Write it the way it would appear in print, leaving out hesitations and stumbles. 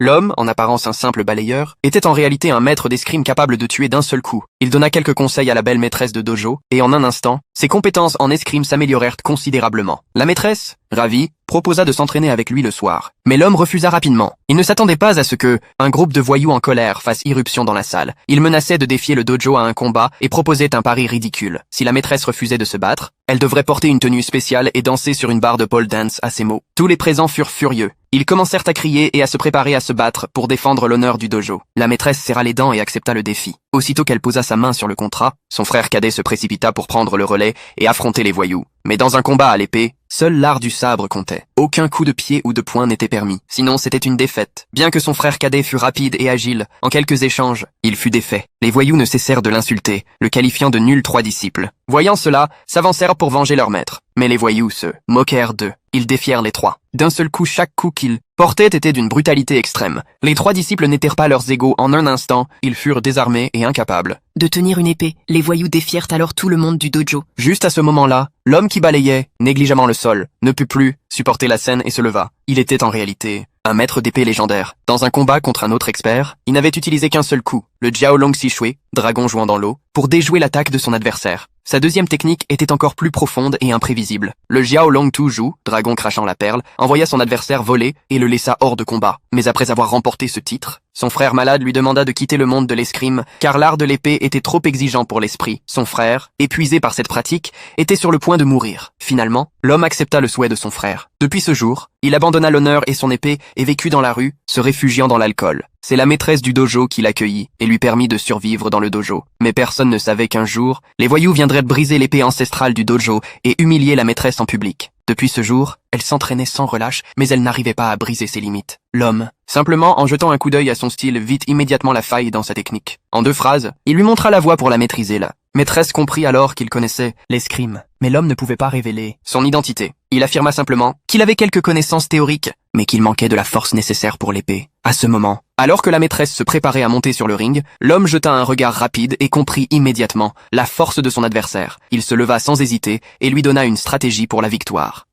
L'homme, en apparence un simple balayeur, était en réalité un maître d'escrime capable de tuer d'un seul coup. Il donna quelques conseils à la belle maîtresse de dojo, et en un instant, ses compétences en escrime s'améliorèrent considérablement. La maîtresse, ravie, proposa de s'entraîner avec lui le soir. Mais l'homme refusa rapidement. Il ne s'attendait pas à ce que un groupe de voyous en colère fasse irruption dans la salle. Il menaçait de défier le dojo à un combat et proposait un pari ridicule. Si la maîtresse refusait de se battre, elle devrait porter une tenue spéciale et danser sur une barre de pole dance à ces mots. Tous les présents furent furieux. Ils commencèrent à crier et à se préparer à se battre pour défendre l'honneur du dojo. La maîtresse serra les dents et accepta le défi. Aussitôt qu'elle posa sa main sur le contrat, son frère cadet se précipita pour prendre le relais et affronter les voyous. Mais dans un combat à l'épée, seul l'art du sabre comptait. Aucun coup de pied ou de poing n'était permis. Sinon, c'était une défaite. Bien que son frère cadet fût rapide et agile, en quelques échanges, il fut défait. Les voyous ne cessèrent de l'insulter, le qualifiant de nul 3 disciples. Voyant cela, s'avancèrent pour venger leur maître. Mais les voyous se moquèrent d'eux. Ils défièrent les 3. D'un seul coup, chaque coup qu'ils portaient était d'une brutalité extrême. Les 3 disciples n'étèrent pas leurs égaux en un instant, ils furent désarmés et incapables de tenir une épée. Les voyous défièrent alors tout le monde du dojo. Juste à ce moment-là, l'homme qui balayait négligemment le sol ne put plus supporter la scène et se leva. Il était en réalité un maître d'épée légendaire. Dans un combat contre un autre expert, il n'avait utilisé qu'un seul coup, le Jiaolong Sichui, dragon jouant dans l'eau, pour déjouer l'attaque de son adversaire. Sa deuxième technique était encore plus profonde et imprévisible. Le Jiaolong Tuju, dragon crachant la perle, envoya son adversaire voler et le laissa hors de combat. Mais après avoir remporté ce titre, son frère malade lui demanda de quitter le monde de l'escrime, car l'art de l'épée était trop exigeant pour l'esprit. Son frère, épuisé par cette pratique, était sur le point de mourir. Finalement, l'homme accepta le souhait de son frère. Depuis ce jour, il abandonna l'honneur et son épée et vécut dans la rue, se réfugiant dans l'alcool. C'est la maîtresse du dojo qui l'accueillit et lui permit de survivre dans le dojo. Mais personne ne savait qu'un jour, les voyous viendraient briser l'épée ancestrale du dojo et humilier la maîtresse en public. Depuis ce jour, elle s'entraînait sans relâche, mais elle n'arrivait pas à briser ses limites. L'homme, simplement en jetant un coup d'œil à son style, vit immédiatement la faille dans sa technique. En 2 phrases, il lui montra la voie pour la maîtriser. La maîtresse comprit alors qu'il connaissait l'escrime, mais l'homme ne pouvait pas révéler son identité. Il affirma simplement qu'il avait quelques connaissances théoriques, mais qu'il manquait de la force nécessaire pour l'épée. À ce moment, alors que la maîtresse se préparait à monter sur le ring, l'homme jeta un regard rapide et comprit immédiatement la force de son adversaire. Il se leva sans hésiter et lui donna une stratégie pour la victoire.